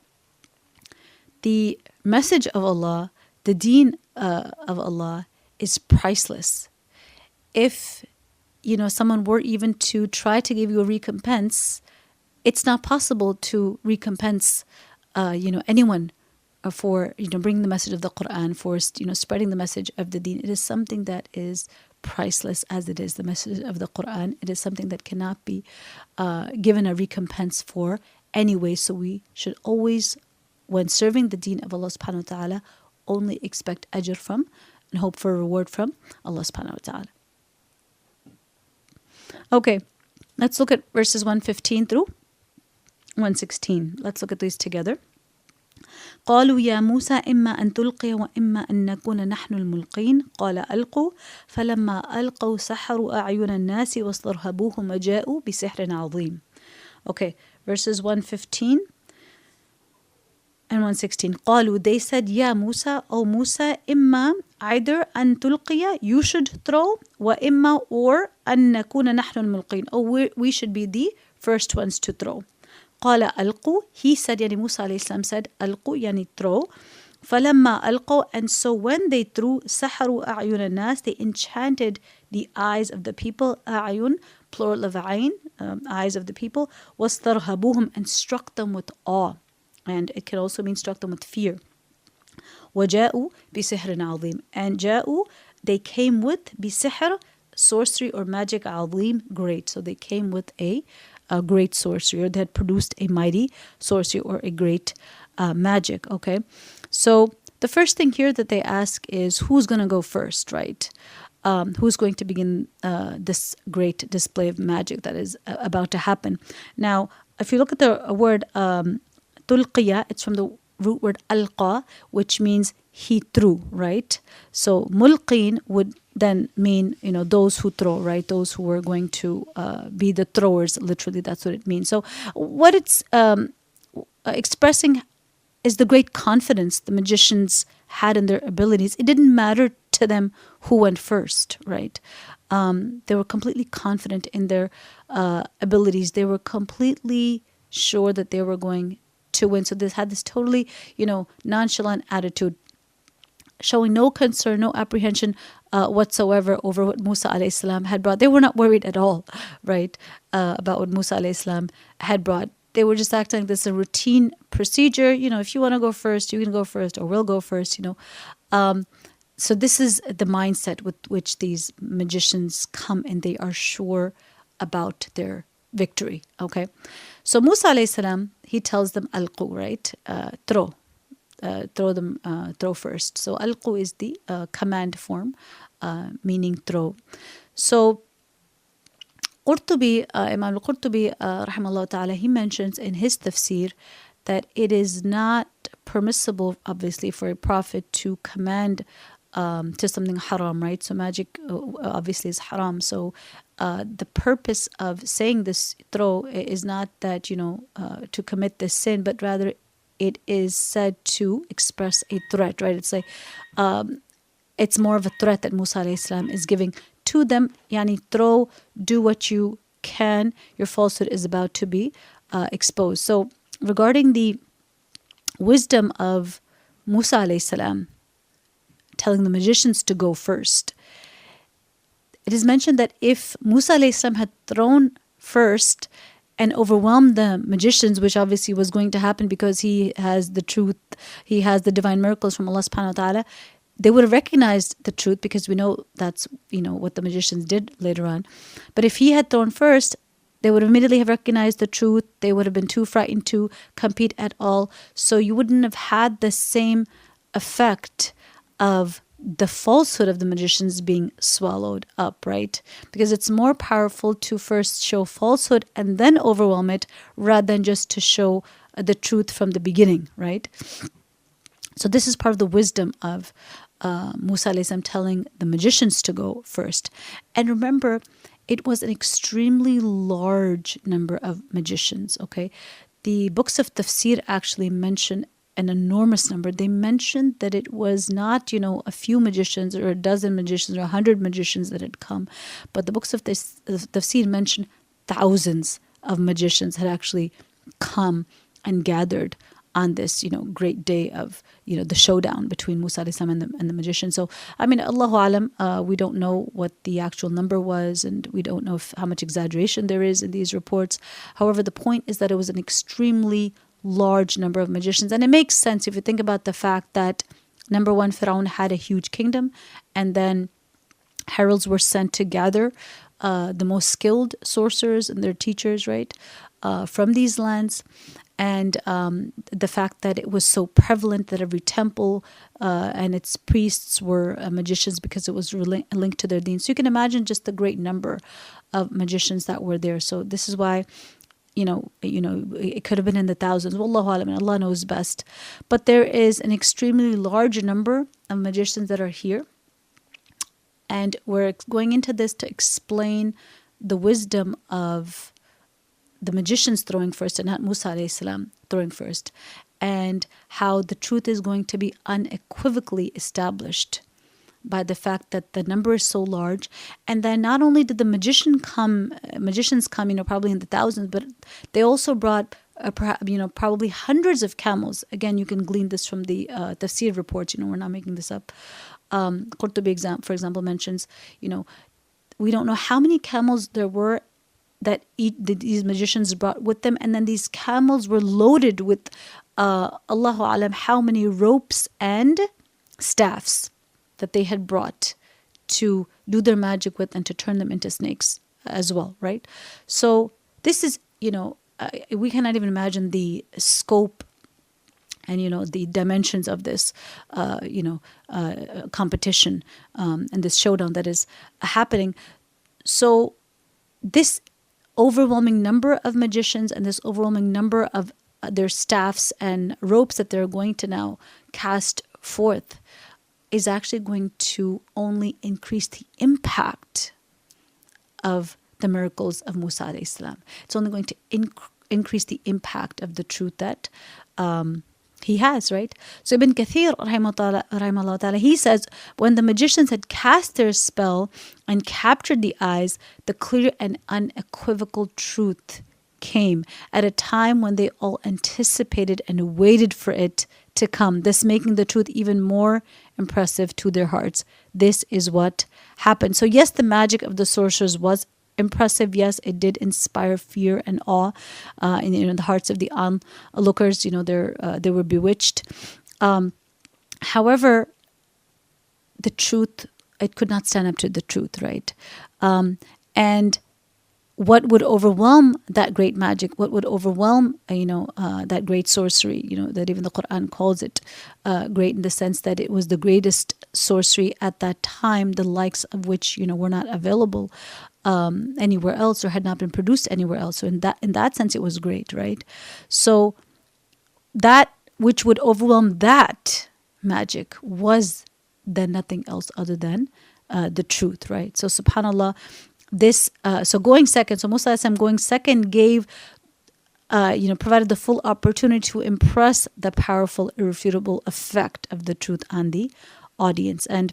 the message of Allah, the deen of Allah is priceless. If, someone were even to try to give you a recompense, it's not possible to recompense, anyone for, bringing the message of the Quran, for, spreading the message of the deen. It is something that is priceless as it is the message of the Quran. It is something that cannot be given a recompense for anyway. So we should always, when serving the deen of Allah subhanahu wa ta'ala, only expect ajr from and hope for a reward from Allah subhanahu wa ta'ala. Okay, let's look at verses 115 through 116. Let's look at these together. قالوا يا موسى إما أن تلقي وإما أن نكون نحن الملقين قال ألقوا فلما ألقوا سحروا أعين الناس واسترهبوهم وجاءوا بسحر عظيم. Okay, verses 115 and 116. قالوا, they said, يا موسى, O Musa, إما, either أن تلقي, you should throw, وإما, or أن نكون نحن الملقين, or we should be the first ones to throw. قال ألقوا, he said, يعني Musa alayhi salam said, ألقوا, يعني throw. فلما ألقوا, and so when they threw, سحروا أعين الناس, they enchanted the eyes of the people, أعين, plural of عين, eyes of the people, واسترهبوهم, and struck them with awe. And it can also mean struck them with fear. وَجَاءُوا بِسِحْرٍ عَظِيمٍ, and جَاءُوا, they came with, بِسِحْر, sorcery or magic, عظيم, great. So they came with a great sorcery, or they had produced a mighty sorcery or a great magic. Okay, so the first thing here that they ask is who's going to go first, right? Who's going to begin this great display of magic that is about to happen. Now, if you look at the word tulqiya, it's from the root word alqa, which means he threw, right? So mulqin would then mean, those who throw, right? Those who were going to be the throwers, literally, that's what it means. So what it's expressing is the great confidence the magicians had in their abilities. It didn't matter to them who went first, right? They were completely confident in their abilities. They were completely sure that they were going to win. So they had this totally, nonchalant attitude, showing no concern, no apprehension whatsoever over what Musa alayhi salam had brought. They were not worried at all, right, about what Musa alayhi salam had brought. They were just acting like this is a routine procedure. If you want to go first, you can go first, or we'll go first, So this is the mindset with which these magicians come, and they are sure about their victory, okay? So Musa alayhi salam, he tells them alqu, right? Throw first. So alqu is the command form, meaning throw. So Qurtubi, Imam al-Qurtubi, rahimahullah ta'ala, he mentions in his tafsir that it is not permissible, obviously, for a prophet to command to something haram, right? So magic obviously is haram. So the purpose of saying this throw is not that, to commit this sin, but rather it is said to express a threat, right? It's like, it's more of a threat that Musa alayhi salam is giving to them. Yani throw, do what you can. Your falsehood is about to be exposed. So regarding the wisdom of Musa alayhi salam telling the magicians to go first, it is mentioned that if Musa alayhi salam had thrown first and overwhelmed the magicians, which obviously was going to happen because he has the truth, he has the divine miracles from Allah subhanahu wa ta'ala, they would have recognized the truth, because we know that's, what the magicians did later on. But if he had thrown first, they would immediately have recognized the truth. They would have been too frightened to compete at all. So you wouldn't have had the same effect of the falsehood of the magicians being swallowed up, right? Because it's more powerful to first show falsehood and then overwhelm it, rather than just to show the truth from the beginning, right? So this is part of the wisdom of Musa alayhi salam telling the magicians to go first. And remember, it was an extremely large number of magicians, okay? The books of tafsir actually mention an enormous number. They mentioned that it was not, a few magicians or a dozen magicians or 100 magicians that had come, but the books of tafsir mention thousands of magicians had actually come and gathered on this, great day of, the showdown between Musa alayhi salam and the magician. So, Allahu alam, we don't know what the actual number was, and we don't know how much exaggeration there is in these reports. However, the point is that it was an extremely large number of magicians. And it makes sense if you think about the fact that, number one, Fir'aun had a huge kingdom, and then heralds were sent to gather the most skilled sorcerers and their teachers, right, from these lands. And the fact that it was so prevalent that every temple and its priests were magicians, because it was linked to their deen. So you can imagine just the great number of magicians that were there. So this is why, it could have been in the thousands. Wallahu alam, and Allah knows best. But there is an extremely large number of magicians that are here. And we're going into this to explain the wisdom of the magicians throwing first and not Musa alayhi salam throwing first, and how the truth is going to be unequivocally established by the fact that the number is so large. And then not only did the magicians come, probably in the thousands, but they also brought probably hundreds of camels. Again, you can glean this from the tafsir reports. We're not making this up. Qurtubi, for example, mentions, we don't know how many camels there were that these magicians brought with them, and then these camels were loaded with Allahu alam how many ropes and staffs that they had brought to do their magic with and to turn them into snakes as well, right? So this is we cannot even imagine the scope and the dimensions of this competition and this showdown that is happening. So this overwhelming number of magicians and this overwhelming number of their staffs and ropes that they're going to now cast forth is actually going to only increase the impact of the miracles of Musa alayhi salam. It's only going to increase the impact of the truth that he has, right? So Ibn Kathir, rahimahullah ta'ala, he says, when the magicians had cast their spell and captured the eyes, the clear and unequivocal truth came at a time when they all anticipated and waited for it to come, thus making the truth even more impressive to their hearts. This is what happened. So yes, the magic of the sorcerers was impressive. Yes, it did inspire fear and awe in the hearts of the onlookers. They were bewitched. However, the truth, it could not stand up to the truth, right? And what would overwhelm that great magic, what would overwhelm that great sorcery, that even the Quran calls it great in the sense that it was the greatest sorcery at that time, the likes of which were not available anywhere else or had not been produced anywhere else. So in that sense, it was great, right? So that which would overwhelm that magic was then nothing else other than the truth, right? So subhanAllah, so going second, so Musa as going second gave, provided the full opportunity to impress the powerful, irrefutable effect of the truth on the audience. And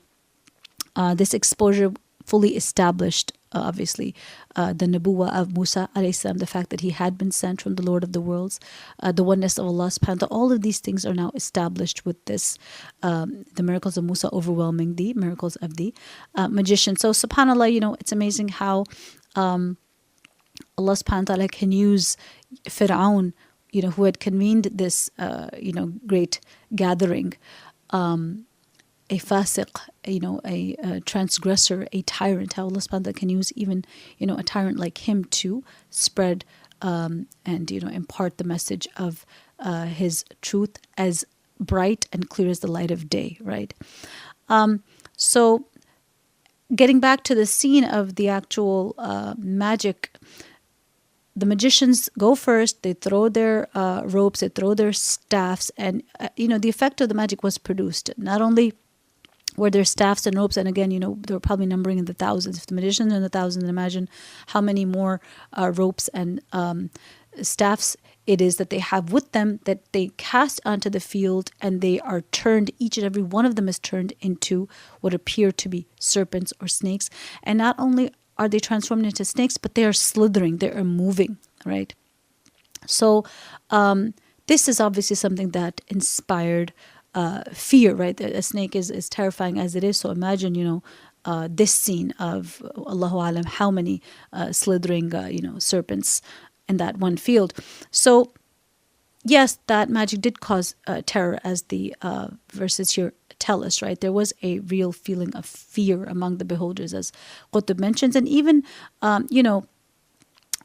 this exposure fully established, obviously, the Nabuwa of Musa alayhi salam, the fact that he had been sent from the Lord of the worlds, the oneness of Allah subhanahu wa ta'ala. All of these things are now established with this, the miracles of Musa overwhelming the miracles of the magician. So subhanAllah, it's amazing how Allah subhanahu wa ta'ala can use Fir'aun, who had convened this, great gathering, a fasiq, a transgressor, a tyrant, how Allah subhanahu wa ta'ala can use even, a tyrant like him to spread and, impart the message of his truth as bright and clear as the light of day, right? So getting back to the scene of the actual magic, the magicians go first, they throw their ropes, they throw their staffs, and, the effect of the magic was produced. Not only were there staffs and ropes, and again, they were probably numbering in the thousands. If the magicians are in the thousands, imagine how many more ropes and staffs it is that they have with them that they cast onto the field, and they are turned, each and every one of them is turned into what appear to be serpents or snakes. And not only are they transformed into snakes, but they are slithering, they are moving, right? So this is obviously something that inspired fear, right? A snake is terrifying as it is. So imagine, this scene of Allahu Alam, how many slithering, serpents in that one field. So yes, that magic did cause terror, as the verses here tell us, right? There was a real feeling of fear among the beholders, as Qutb mentions. And even,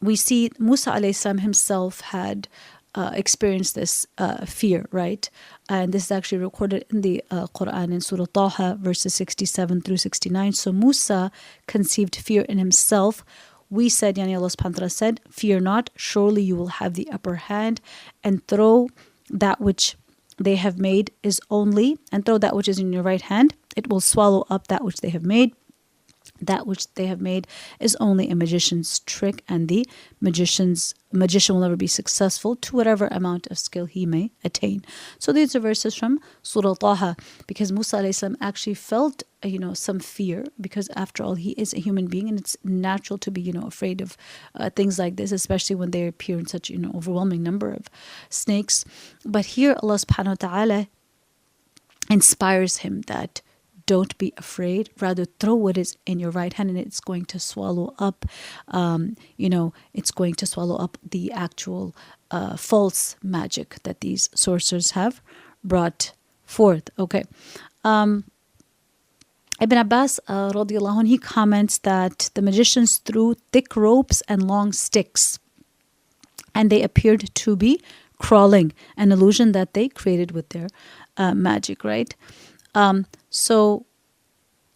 we see Musa alayhi salam himself had experienced this fear, right? And this is actually recorded in the Quran in Surah Taha, verses 67 through 69. So Musa conceived fear in himself. We said, Allah subhanahu wa ta'ala said, fear not, surely you will have the upper hand, and throw that which they have made is only, and throw that which is in your right hand, it will swallow up that which they have made. That which they have made is only a magician's trick, and the magician will never be successful to whatever amount of skill he may attain. So these are verses from Surah Taha, because Musa alayhi salam actually felt some fear, because after all he is a human being, and it's natural to be afraid of things like this, especially when they appear in such overwhelming number of snakes. But here Allah subhanahu wa ta'ala inspires him that don't be afraid, rather throw what is in your right hand, and it's going to swallow up, it's going to swallow up the actual false magic that these sorcerers have brought forth. Okay. Ibn Abbas, radiallahu anh, he comments that the magicians threw thick ropes and long sticks and they appeared to be crawling, an illusion that they created with their magic, right? So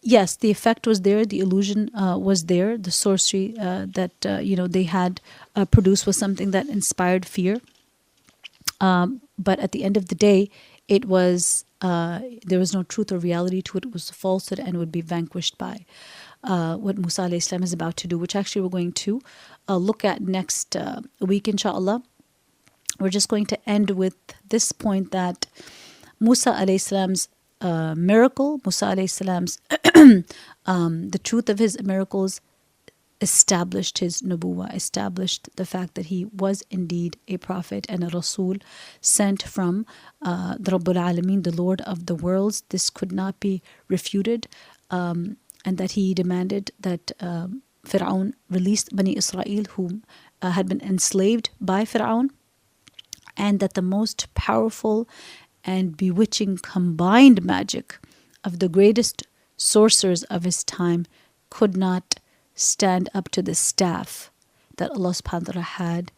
yes, the effect was there, the illusion was there, the sorcery that they had produced was something that inspired fear. But at the end of the day, it was there was no truth or reality to it. It was a falsehood and would be vanquished by what Musa alayhi salam is about to do, which actually we're going to look at next week, inshallah. We're just going to end with this point that Musa alayhi salam's miracle, Musa alayhi salam's the truth of his miracles established his nubuwa, established the fact that he was indeed a prophet and a rasul sent from the Rabbul Alameen, the Lord of the worlds. This could not be refuted, and that he demanded that Fir'aun released Bani Israel, whom had been enslaved by Fir'aun, and that the most powerful and bewitching combined magic of the greatest sorcerers of his time could not stand up to the staff that Allah subhanahu wa ta'ala had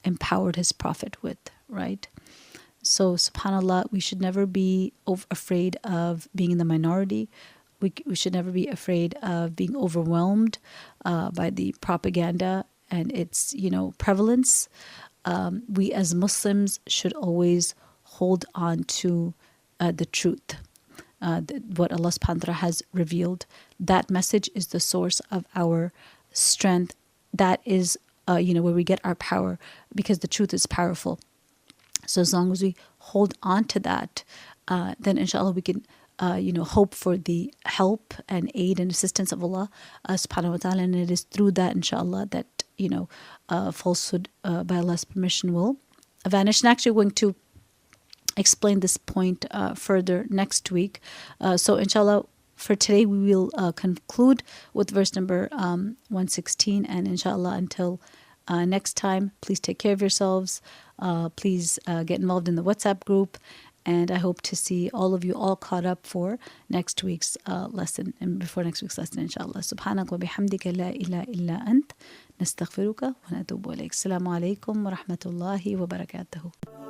empowered his prophet with, right? So subhanAllah, we should never be afraid of being in the minority. We should never be afraid of being overwhelmed by the propaganda and its prevalence. We as Muslims should always hold on to the truth, what Allah subhanahu wa ta'ala has revealed. That message is the source of our strength. That is where we get our power, because the truth is powerful. So as long as we hold on to that, then inshallah we can hope for the help and aid and assistance of Allah subhanahu wa ta'ala. And it is through that, inshallah, that falsehood by Allah's permission will vanish. And actually we're going to explain this point further next week. So inshallah, for today we will conclude with verse number 116, and inshallah until next time, please take care of yourselves. Please get involved in the WhatsApp group, and I hope to see all of you all caught up for next week's lesson, and before next week's lesson, inshallah. Subhanak wa bihamdika la ilaha illa ant nastaghfiruka wa natubu ilayk. Assalamu alaikum wa rahmatullahi wa barakatuhu.